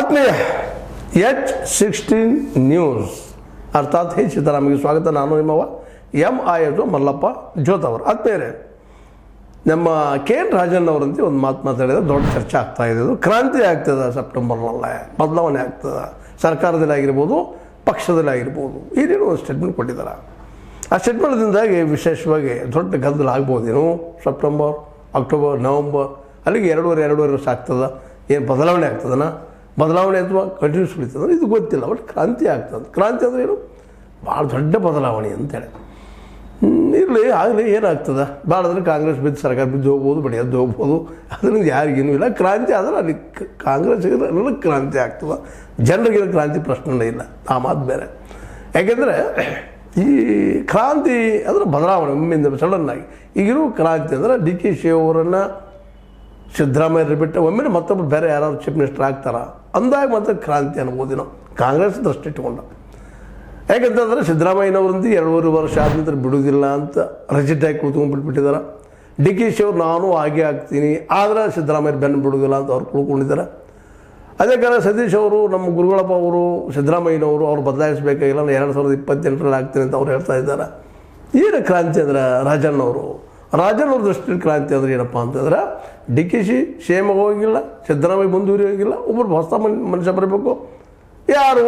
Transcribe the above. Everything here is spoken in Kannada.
ಆತ್ಮೀಯ H16 ನ್ಯೂಸ್ ಅರ್ಥಾತ್ ಹೇ ಸಿದ್ದರಾಮಯ್ಯ ಸ್ವಾಗತ. ನಾನು ನಿಮ್ಮವ MIS ಮಲ್ಲಪ್ಪ ಜೋತ್ ಅವರು. ಆತ್ಮೀಯರೇ, ನಮ್ಮ KN ರಾಜಣ್ಣ ಅವರಂತೆ ಒಂದು ಮಾತು ಮಾತಾಡಿದ್ರೆ ದೊಡ್ಡ ಚರ್ಚೆ ಆಗ್ತಾ ಇದೆ. ಕ್ರಾಂತಿ ಆಗ್ತದೆ, ಸೆಪ್ಟೆಂಬರ್ನಲ್ಲೇ ಬದಲಾವಣೆ ಆಗ್ತದೆ, ಸರ್ಕಾರದಲ್ಲಿ ಆಗಿರ್ಬೋದು, ಪಕ್ಷದಲ್ಲಿ ಆಗಿರ್ಬೋದು. ಏನೇನೋ ಒಂದು ಸ್ಟೇಟ್ಮೆಂಟ್ ಕೊಟ್ಟಿದ್ದಾರೆ. ಆ ಸ್ಟೇಟ್ಮೆಂಟ್ದಿಂದಾಗಿ ವಿಶೇಷವಾಗಿ ದೊಡ್ಡ ಗದ್ದಲ ಆಗ್ಬೋದೇನು. ಸೆಪ್ಟೆಂಬರ್, ಅಕ್ಟೋಬರ್, ನವಂಬರ್ ಅಲ್ಲಿಗೆ ಎರಡೂವರೆ ವರ್ಷ ಆಗ್ತದೆ. ಏನು ಬದಲಾವಣೆ ಆಗ್ತದನ, ಬದಲಾವಣೆ ಅಥವಾ ಕಂಟಿನ್ಯೂಸ್ ಉಳಿತದ ಇದು ಗೊತ್ತಿಲ್ಲ. ಬಟ್ ಕ್ರಾಂತಿ ಆಗ್ತದೆ. ಕ್ರಾಂತಿ ಅಂದರೆ ಏನು, ಭಾಳ ದೊಡ್ಡ ಬದಲಾವಣೆ ಅಂತೇಳಿ. ಇರಲಿ ಆಗಲಿ, ಏನಾಗ್ತದೆ, ಭಾಳ ಅಂದರೆ ಕಾಂಗ್ರೆಸ್ ಬಿದ್ದು ಸರ್ಕಾರ ಬಿದ್ದು ಹೋಗ್ಬೋದು, ಬಡಿ ಎದ್ದು ಹೋಗ್ಬೋದು, ಅದರಿಂದ ಯಾರಿಗೇನೂ ಇಲ್ಲ. ಕ್ರಾಂತಿ ಆದರೆ ಅಲ್ಲಿ ಕಾಂಗ್ರೆಸ್ಗೆ ಎಲ್ಲ ಕ್ರಾಂತಿ ಆಗ್ತದೆ, ಜನರಿಗೆ ಕ್ರಾಂತಿ ಪ್ರಶ್ನೆ ಇಲ್ಲ. ಆ ಮಾತು ಬೇರೆ. ಯಾಕೆಂದರೆ ಈ ಕ್ರಾಂತಿ ಅಂದರೆ ಬದಲಾವಣೆ ಒಮ್ಮಿಂದ ಸಡನ್ನಾಗಿ. ಈಗಿರೋ ಕ್ರಾಂತಿ ಅಂದರೆ DK ಅವರನ್ನು ಸಿದ್ದರಾಮಯ್ಯ ಬಿಟ್ಟು ಒಮ್ಮೆ ಮತ್ತೊಬ್ಬರು ಬೇರೆ ಯಾರಾದ್ರು ಚೀಫ್ ಮಿನಿಸ್ಟರ್ ಆಗ್ತಾರ ಅಂದಾಗ ಮಾತ್ರ ಕ್ರಾಂತಿ ಅನ್ಬೋದು ನಾವು, ಕಾಂಗ್ರೆಸ್ ದೃಷ್ಟಿ ಇಟ್ಕೊಂಡು. ಯಾಕೆಂತಂದರೆ ಸಿದ್ದರಾಮಯ್ಯನವರಂದು 2.5 ವರ್ಷ ಆದ್ಮೇಲೆ ಬಿಡುವುದಿಲ್ಲ ಅಂತ ರಜಿಟಾಗಿ ಕುಳಿತುಕೊಂಡ್ಬಿಟ್ಟಿದ್ದಾರೆ. DK ಅವರು ನಾನು ಹಾಗೆ ಆಗ್ತೀನಿ, ಆದರೆ ಸಿದ್ದರಾಮಯ್ಯ ಬೆನ್ನು ಬಿಡುವುದಿಲ್ಲ ಅಂತ ಅವ್ರು ಕುಳ್ಕೊಂಡಿದ್ದಾರೆ. ಅದೇ ಕಾರಣ ಸತೀಶ್ ಅವರು, ನಮ್ಮ ಗುರುಗಳಪ್ಪ ಅವರು, ಸಿದ್ದರಾಮಯ್ಯನವರು ಅವ್ರು ಬದಲಾಯಿಸಬೇಕಾಗಿಲ್ಲ, 2028ರಲ್ಲಿ ಆಗ್ತೀನಿ ಅಂತ ಅವ್ರು ಹೇಳ್ತಾ ಇದ್ದಾರೆ. ಏನು ಕ್ರಾಂತಿ ಅಂದರೆ ರಾಜಣ್ಣವ್ರ ದೃಷ್ಟಿಯಲ್ಲಿ ಕ್ರಾಂತಿ ಅಂದರೆ ಏನಪ್ಪ ಅಂತಂದ್ರೆ DK ಕ್ಷೇಮ ಹೋಗಿಲ್ಲ, ಸಿದ್ದರಾಮಯ್ಯ ಮುಂದುವರಿ ಹೋಗಿಲ್ಲ, ಒಬ್ಬರು ಹೊಸ ಮನುಷ್ಯ ಬರಬೇಕು. ಯಾರು